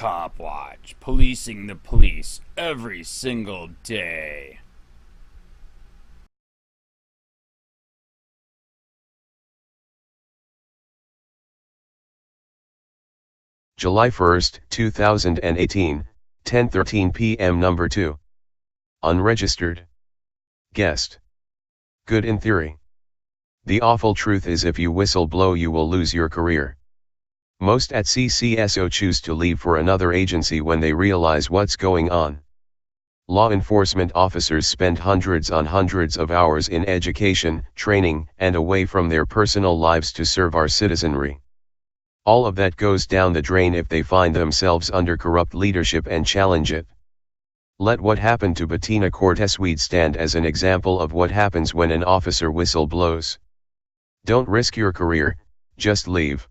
Copwatch, policing the police every single day. July 1st, 2018, 10:13 p.m. Number 2. Unregistered. Guest. Good in theory. The awful truth is if you whistle blow you will lose your career. Most at CCSO choose to leave for another agency when they realize what's going on. Law enforcement officers spend hundreds on hundreds of hours in education, training, and away from their personal lives to serve our citizenry. All of that goes down the drain if they find themselves under corrupt leadership and challenge it. Let what happened to Bettina Cortesweed stand as an example of what happens when an officer whistle blows. Don't risk your career, just leave.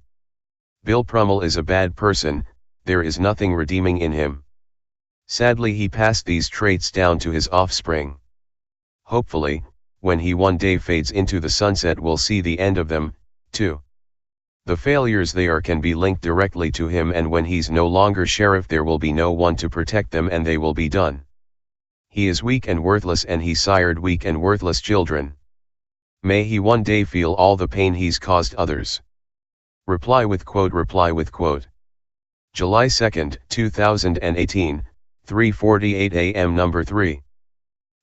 Bill Prummell is a bad person, there is nothing redeeming in him. Sadly he passed these traits down to his offspring. Hopefully, when he one day fades into the sunset we'll see the end of them, too. The failures they are can be linked directly to him, and when he's no longer sheriff there will be no one to protect them and they will be done. He is weak and worthless and he sired weak and worthless children. May he one day feel all the pain he's caused others. Reply with quote. July 2nd, 2018, 3:48 a.m. Number 3.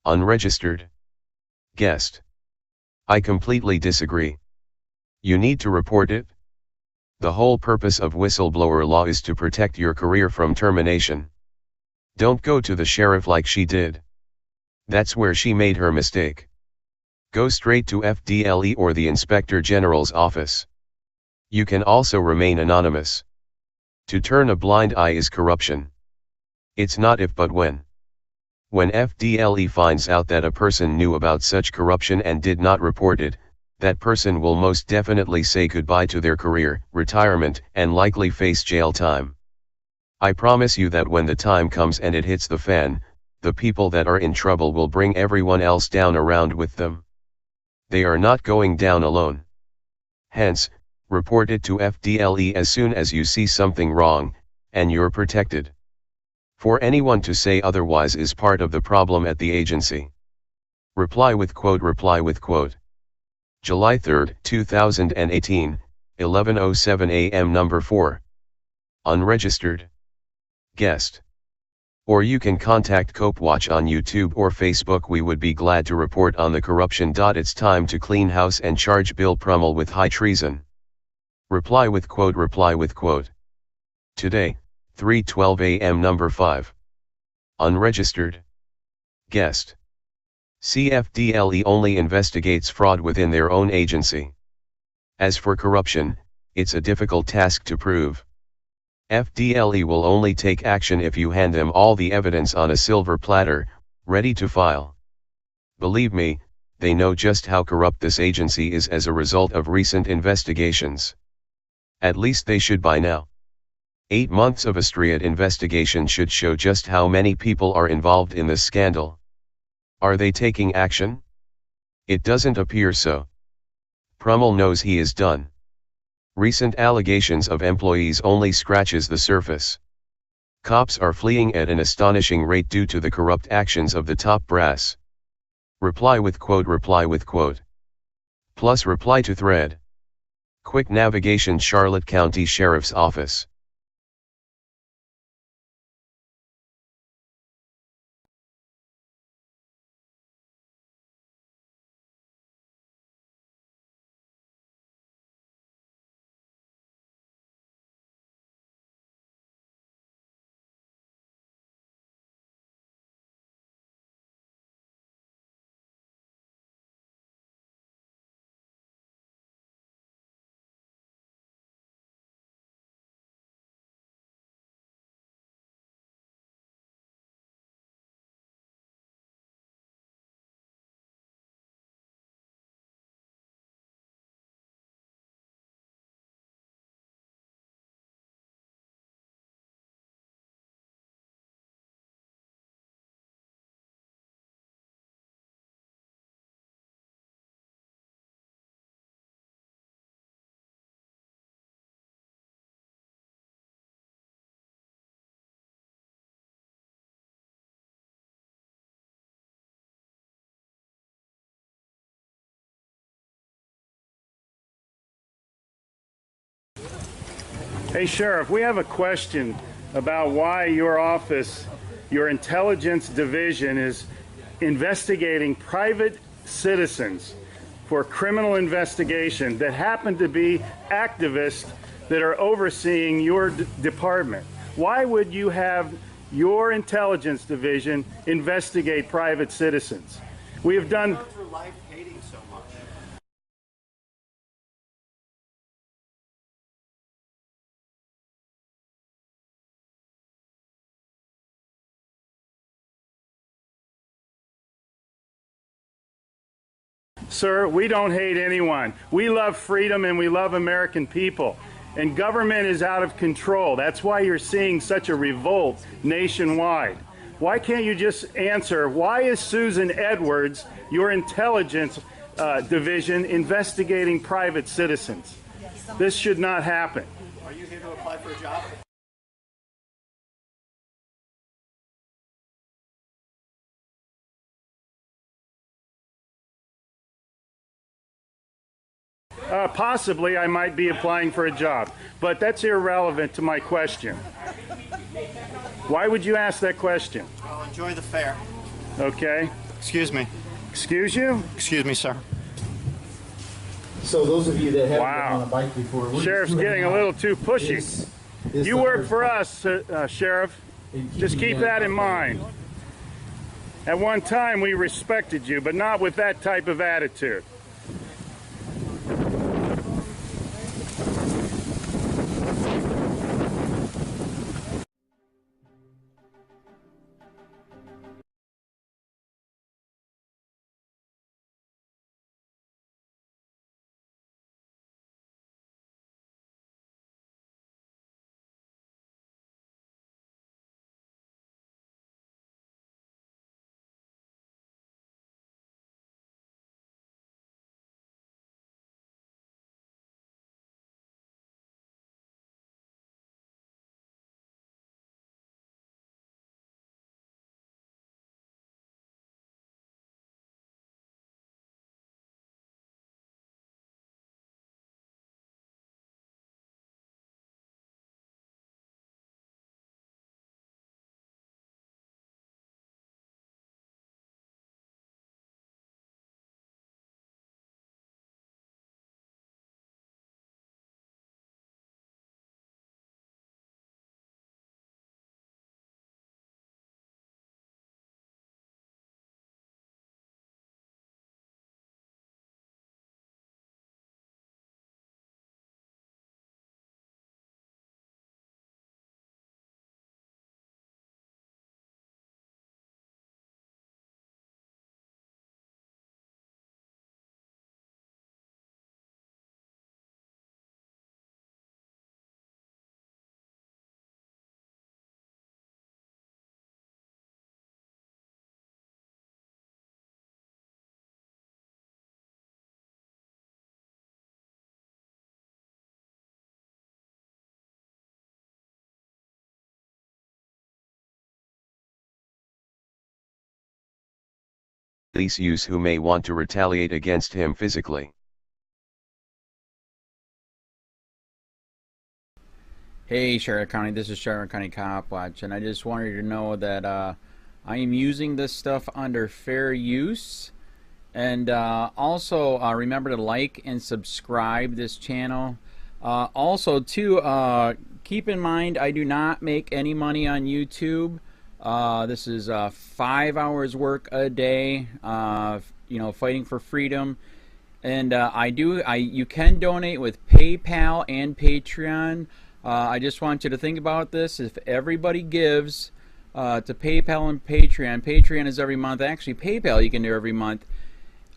Unregistered. Guest. I completely disagree. You need to report it. The whole purpose of whistleblower law is to protect your career from termination. Don't go to the sheriff like she did. That's where she made her mistake. Go straight to FDLE or the Inspector General's office. You can also remain anonymous. To turn a blind eye is corruption. It's not if but when. When FDLE finds out that a person knew about such corruption and did not report it, that person will most definitely say goodbye to their career, retirement, and likely face jail time. I promise you that when the time comes and it hits the fan, the people that are in trouble will bring everyone else down around with them. They are not going down alone. Hence, report it to FDLE as soon as you see something wrong, and you're protected. For anyone to say otherwise is part of the problem at the agency. Reply with quote. July 3rd, 2018, 11:07 a.m. Number 4. Unregistered. Guest. Or you can contact Copwatch on YouTube or Facebook. We would be glad to report on the corruption. It's time to clean house and charge Bill Prummell with high treason. Reply with quote. Today, 3:12 a.m. Number 5. Unregistered. Guest. CFDLE only investigates fraud within their own agency. As for corruption, it's a difficult task to prove. FDLE will only take action if you hand them all the evidence on a silver platter, ready to file. Believe me, they know just how corrupt this agency is as a result of recent investigations. At least they should by now. 8 months of a Striat investigation should show just how many people are involved in this scandal. Are they taking action? It doesn't appear so. Prummell knows he is done. Recent allegations of employees only scratches the surface. Cops are fleeing at an astonishing rate due to the corrupt actions of the top brass. Reply with quote. Plus reply to thread. Quick navigation: Charlotte County Sheriff's Office. Hey, Sheriff, we have a question about why your office, your intelligence division, is investigating private citizens for criminal investigation that happen to be activists that are overseeing your department. Why would you have your intelligence division investigate private citizens? We have done... for life hating so much. Sir, we don't hate anyone. We love freedom and we love American people. And government is out of control. That's why you're seeing such a revolt nationwide. Why can't you just answer, why is Susan Edwards, your intelligence division, investigating private citizens? This should not happen. Are you here to apply for a job? Possibly I might be applying for a job, but that's irrelevant to my question. Why would you ask that question? Well, enjoy the fair. Okay. Excuse me. Excuse you? Excuse me, sir. So those of you that haven't Wow. been on a bike before, we're Sheriff's just getting a little too pushy. You work for us, Sheriff. Just keep that in mind. At one time we respected you, but not with that type of attitude. Police use who may want to retaliate against him physically. Hey, Charlotte County, this is Charlotte County Copwatch, and I just wanted you to know that I am using this stuff under fair use. And also remember to like and subscribe this channel. Also, too, keep in mind I do not make any money on YouTube. This is 5 hours work a day, you know, fighting for freedom. And you can donate with PayPal and Patreon. I just want you to think about this. If everybody gives to PayPal and Patreon, Patreon is every month. Actually, PayPal you can do every month.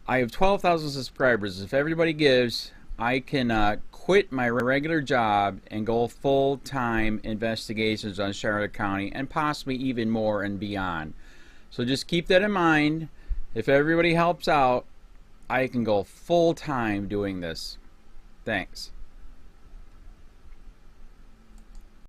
I have 12,000 subscribers. If everybody gives, I can quit my regular job and go full-time investigations on Charlotte County and possibly even more and beyond. So just keep that in mind. If everybody helps out, I can go full-time doing this. Thanks.